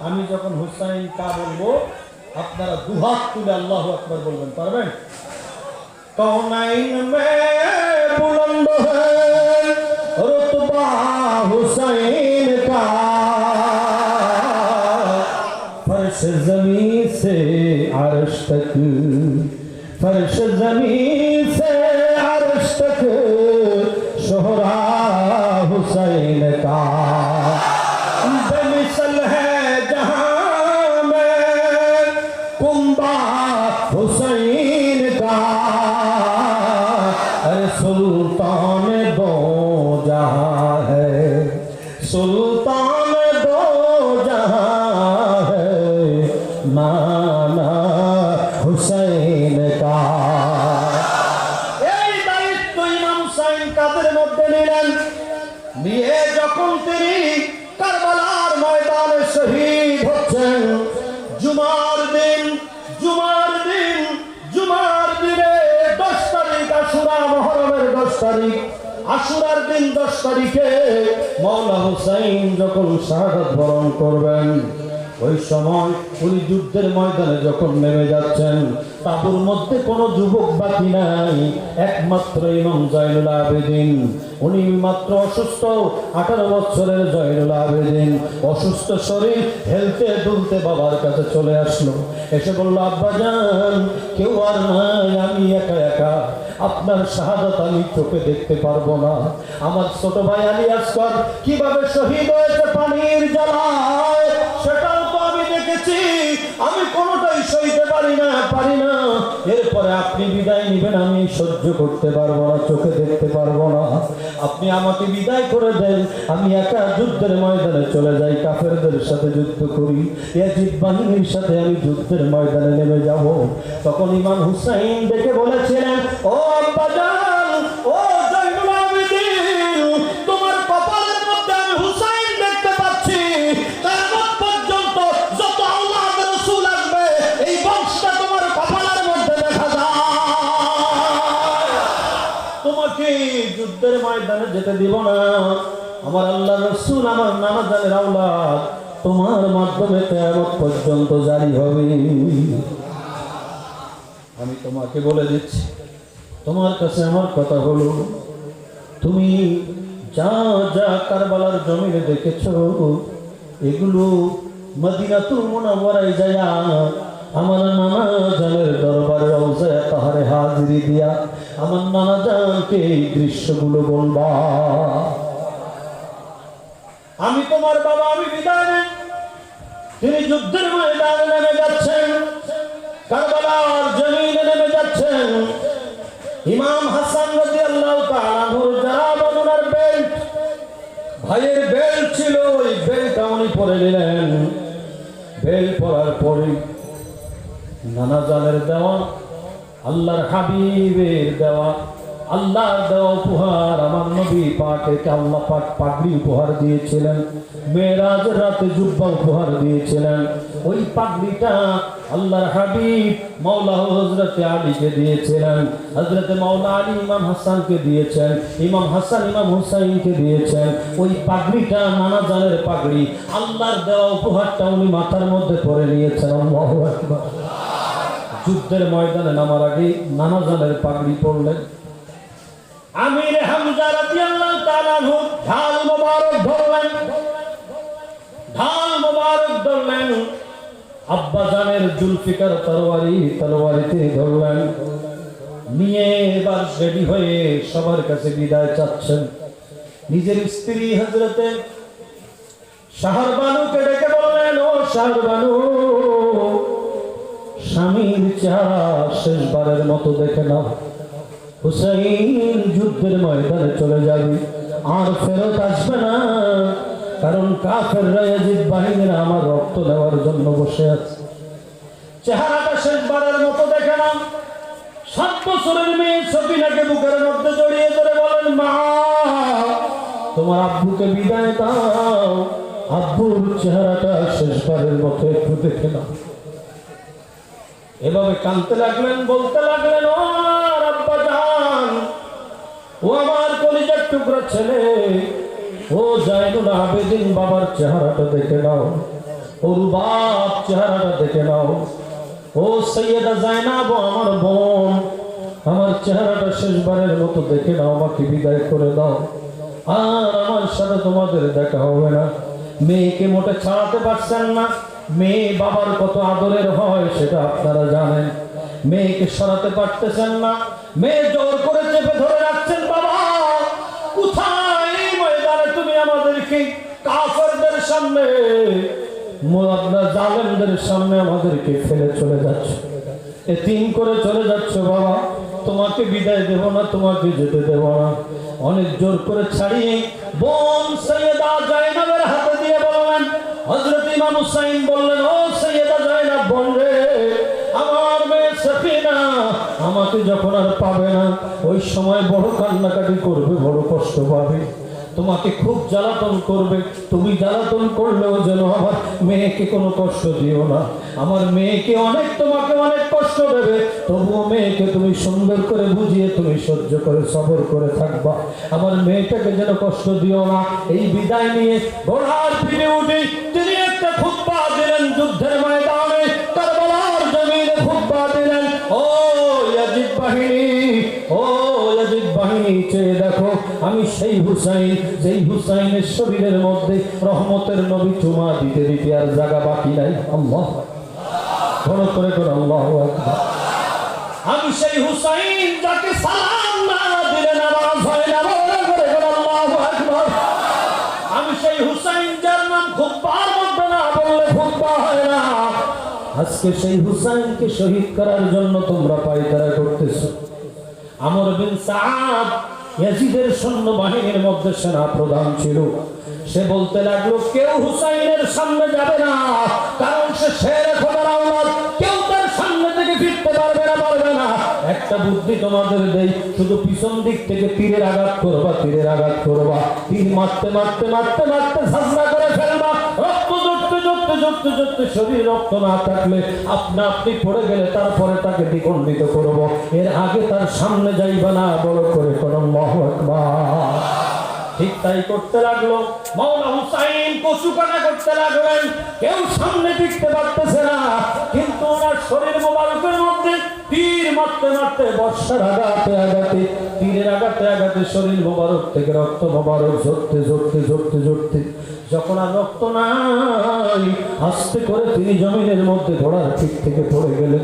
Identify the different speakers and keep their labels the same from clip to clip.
Speaker 1: আমি যখন হুসাইন কা বলবো আপনারা দুহাত তুলে আল্লাহু আকবার বলবেন, পারবেন? কৌনাইন মে বুলন্দ হ্যায় রুতবা হুসাইন কা, फर्श ज़मीन से अर्श तक, फर्श ज़मीन से अर्श तक शोहरा हुसैन का बेमिसल है जहां में कुंबा हुसैन का, अरे सुल्तान दो जहां है, सुल्तान दो जहां है, नाना हुसैन का। এই দায়িত্ব ইমাম হুসাইন কাদের মধ্যে নিলেন, নিয়ে যখন তিনি কারবালার ময়দানে শহীদ হচ্ছেন, জুমার দিনে 10 তারিখ আশুরা, মুহররমের 10 তারিখ আশুরার দিন 10 তারিখে মাওলা হুসাইন যখন শাহাদাত বরণ করবেন, ওই সময় উনি যুদ্ধের ময়দানে যখন নেমে যাচ্ছেন, তাঁবুর মধ্যে কোনো যুবক বাকি নাই, একমাত্র ইমাম জয়নুল আবেদিন। উনি মাত্র অসুস্থ, 18 বছরের জয়নুল আবেদিন অসুস্থ শরীর হেলতে দুলতে বাবার কাছে চলে আসলো, এসে বলল, আব্বাজান কেউ আর নাই, আমি একা একা, আপনার শাহাদাত আমি চোখে দেখতে পারবো না। আমার ছোট ভাই আলী আসগর কিভাবে শহীদ হয়েছে পানির জ্বালায়, সেটাও তো আমি দেখেছি, আমি কোনোটাই সইতে পারি না। এরপরে আপনি বিদায় নেবেন, আমি সহ্য করতে পারবো না, চোখে দেখতে পারবো না, আপনি আমাকে বিদায় করে দেন, আমি একা যুদ্ধের ময়দানে চলে যাই, কাফেরদের সাথে যুদ্ধ করি, ইয়াজিদ বাহিনীর সাথে আমি যুদ্ধের ময়দানে নেমে যাব। তখন ইমাম হুসাইন দেখে বলেছিলেন, ও আব্বাজান, ও জয়নুল আবেদিন, তোমার কপালের মধ্যে আমি হুসাইন দেখতে পাচ্ছি, কিয়ামত পর্যন্ত যত আওলাদ রাসূল আসবে এই বংশটা তোমার কপালের মধ্যে দেখা যায়, তোমাকে যুদ্ধের ময়দানে যেতে দিব না। আমার আল্লাহর রাসূল আমার নানা জানের আওলাদ তোমার মাধ্যমে কিয়ামত পর্যন্ত জারি হবে। আমি তোমাকে বলে দিচ্ছি, তোমার কাছে আমার কথা হলো, তুমি যা যা কারবালার জমিনে দেখেছো, এগুলো মদিনাতুল মুনাওয়ারায় যায়া আমার নানা জানের দরবারে রওজায়ে তাহারে হাজিরি দিয়া আমার নানা জানকে এই দৃশ্যগুলো বলবা। আমি তোমার বাবা, আমি বিদায় নেই, তিনি যুদ্ধের ময়দানে নেমে যাচ্ছেন, কারবালার জমিনে নেমে যাচ্ছেন। ইমাম হাসান রাদিয়াল্লাহু তাআলা আনহুর জানাব ওনার বেল্ট, ভাইয়ের বেল্ট ছিল, ওই বেল্টটা উনি পরে নিলেন। বেল্ট পরার পরে নানা জানের দেওয়া, আল্লাহর হাবিবের দেওয়া, আল্লাহর দেওয়া উপহার, আমার নবী পাককে আল্লাহ পাক পাগড়ি উপহার দিয়েছিলেন, মেরাজের রাতে জুব্বা উপহার দিয়েছিলেন। ওই পাগড়িটা আল্লাহর হাবিব মাওলা হযরতে আলীকে দিয়েছিলেন, হযরতে মাওলা আলী ইমাম হাসানকে দিয়েছেন, ইমাম হাসান ইমাম হুসাইনকে দিয়েছেন। ওই পাগড়িটা নানা জানের পাগড়ি, আল্লাহর দেওয়া উপহারটা উনি মাথার মধ্যে পরে নিয়েছেন। আল্লাহু আকবার। যুদ্ধের ময়দানে নামার আগে নানা জানের পাগড়ি পরলেন। আমির হামজা রাদিয়াল্লাহু তাআলা আনহু ঢাল মোবারক ধরলেন, আব্বাজানের জুলফিকার তরবারি তিনি ধরলেন, নিয়ে এবার রেডি হয়ে সবার কাছে বিদায় চাচ্ছেন। নিজের স্ত্রী হযরতে শাহরবানুকে ডেকে বললেন, ও শাহরবানু, স্বামীর চেহারা শেষবারের মতো দেখে নাও, হুসাইন যুদ্ধের ময়দানে চলে যাবে, আর ফেরত আসবে না, কারণ কাফেররা ইয়াজিদ বাহিনীরা আমার রক্ত নেওয়ার জন্য বসে আছে। চেহারাটা শেষবারের মতো দেখে নাও। 7 বছরের মেয়ে সফিনাকে বুকের মধ্যে জড়িয়ে ধরে বলেন, মা, তোমার আব্বুকে বিদায় দাও, আব্বুর চেহারাটা শেষবারের মতো একটু দেখে নাও। এভাবে কাঁদতে লাগলেন, বলতে লাগলেন, ও আব্বাজান, ও আমার কলিজার টুকরা ছেলে, ও জাইনুল আবেদিন বাবার চেহারাটা দেখে নাও, ওর বাপ চেহারাটা দেখে নাও। ও সৈয়দা জাইনাব, আমার বোন, আমার চেহারাটা শেষবারের মতো দেখে নাও, আমাকে বিদায় করে দাও। আর আমার সাথে তোমাদের দেখা হবে না। মেয়েকে মোটে ছাড়াতে পারছেন না। মেয়ে বাবার কত আদরের হয় সেটা আপনারা জানেন। মেয়েকে সরাতে পারতেছেন না, মেয়ে জোর করে চেপে ধরে রাখছেন। বাবা কোথায় এই ময়দানে তুমি আমাদেরকে কাফেরদের সামনে, আপনার জালেমদের সামনে আমাদেরকে ফেলে চলে যাচ্ছে, এতিম করে চলে যাচ্ছে। বাবা তোমাকে বিদায় দেব না, তোমাকে যেতে দেব না। অনেক জোর করে ছাড়িয়ে বোন সৈয়দা জাইনাবের হাতে দিয়ে বললেন, হযরত ইমাম হুসাইন বললেন, ও সৈয়দা জাইনাব বোন রে, আমার মেয়ে সফিনা আমাকে যখন আর পাবে না, ওই সময় বড় কান্নাকাটি করবে, বড় কষ্ট পাবে, তোমাকে খুব জ্বালাতন করবে। তুমি জ্বালাতন করলেও যেন আমার মেয়েকে কোনো কষ্ট দিও না। আমার মেয়েকে তোমাকে অনেক কষ্ট দেবে, তবুও মেয়েকে তুমি সুন্দর করে বুঝিয়ে তুমি সহ্য করে সবর করে থাকবা। আমার মেয়েটাকে যেন কষ্ট দিও না। এই বিদায় নিয়ে ঘোড়ার পিঠে উঠে তিনি একটা খুতবা দিলেন যুদ্ধের ময়দানে, কারবালার জমিনে খুতবা দিলেন। ও ইয়াজিদ বাহিনী, ও ইয়াজিদ বাহিনী, চেয়ে দেখো আমি সেই হুসাইন, যেই হুসাইনের শরীরের মধ্যে রহমতের নবী চুমা দিতে দিতে আর জায়গা বাকি নাই। আল্লাহ বড় করে করে আল্লাহু আকবার। আমি সেই হুসাইন যাকে সালাম না দিলে নামাজ হয় না, বড় করে করে আল্লাহু আকবার। আমি সেই হুসাইন যার নাম খুতবার মধ্যে না বললে খুতবা হয় না। আজকে সেই হুসাইনকে শহীদ করার জন্য তোমরা পায়তারা করতেছো। আমর বিন সাদ ইয়াজিদের সৈন্যবাহিনীর মধ্যে সেনা প্রধান ছিল। সে বলতে লাগলো, কেউ হুসাইনের সামনে যাবে না, কারণ সে শেরে খোদার আওলাদ, কেউ তার সামনে থেকে ফিরতে পারবে না, পারবে না। একটা বুদ্ধি তোমাদের দেই, শুধু পিছন দিক থেকে তীরের আঘাত করবা, তীরের আঘাত করবা, তীর মারতে মারতে মারতে মারতে ঝাঁঝরা করে ফেলবা। রক্ত জড়তে জড়তে জড়তে জড়তে শরীর রক্ত না থাকলে আপনা আপনি পড়ে গেলে তারপরে তাকে দ্বিখণ্ডিত করবো, এর আগে তার সামনে যাইবা না। বড় করে করো আল্লাহু আকবার। ঠিক তাই করতে লাগলো। মাওলা হুসাইন কচুকানা করতে লাগলেন, কেউ সামনে টিকতে পারতেছে না, কিন্তু ওনার শরীর মোবারকের মধ্যে তীর মারতে মারতে, বর্ষার আঘাতে আঘাতে, তীরের আঘাতে আঘাতে শরীর মোবারক থেকে রক্ত মোবারক ঝরতে ঝরতে ঝরতে ঝরতে যখন আর রক্ত নাই, আস্তে করে তিনি জমিনের মধ্যে ঘোড়ার পিঠ থেকে পড়ে গেলেন।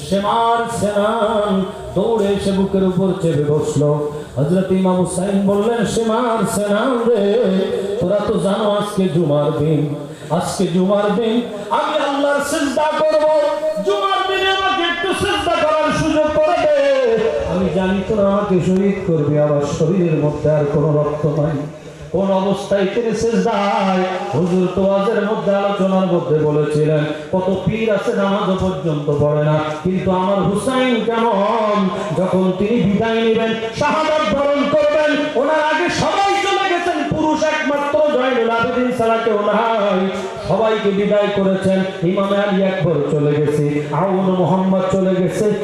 Speaker 1: সেমার সেনান দৌড়ে এসে বুকের উপর চেপে বসলো। হযরত ইমাম হুসাইন বললেন, সেমার সেনান রে, তোরা তো জানো আজকে জুমার দিন, আজকে জুমার দিন আমি আল্লাহর সিজদা করব। জুমার দিনে আমাকে একটু সিজদা করার সুযোগ করে দে। আমি জানি তোরা আমাকে শহীদ করবি, আমার শরীরের মধ্যে আর কোনো রক্ত নাই। কোন অবস্থায় তিনি সিজদায়? হুজুর তো ওয়াজের মধ্যে আলোচনার মধ্যে বলেছিলেন, কত পীর আছে নামাজও পর্যন্ত পড়ে না, কিন্তু আমার হুসাইন কেমন, যখন তিনি বিদায় নেবেন, শাহাদাত বরণ করবেন, ওনার আগে সবাই চলে গেছেন, পুরুষ একমাত্র জয়নুল আবেদিন ছাড়া কেউ নাই, সবাইকে বিদায় করেছেন। ইমাম আলী আকবর চলে গেছে, আউন মুহাম্মদ চলে গেছে,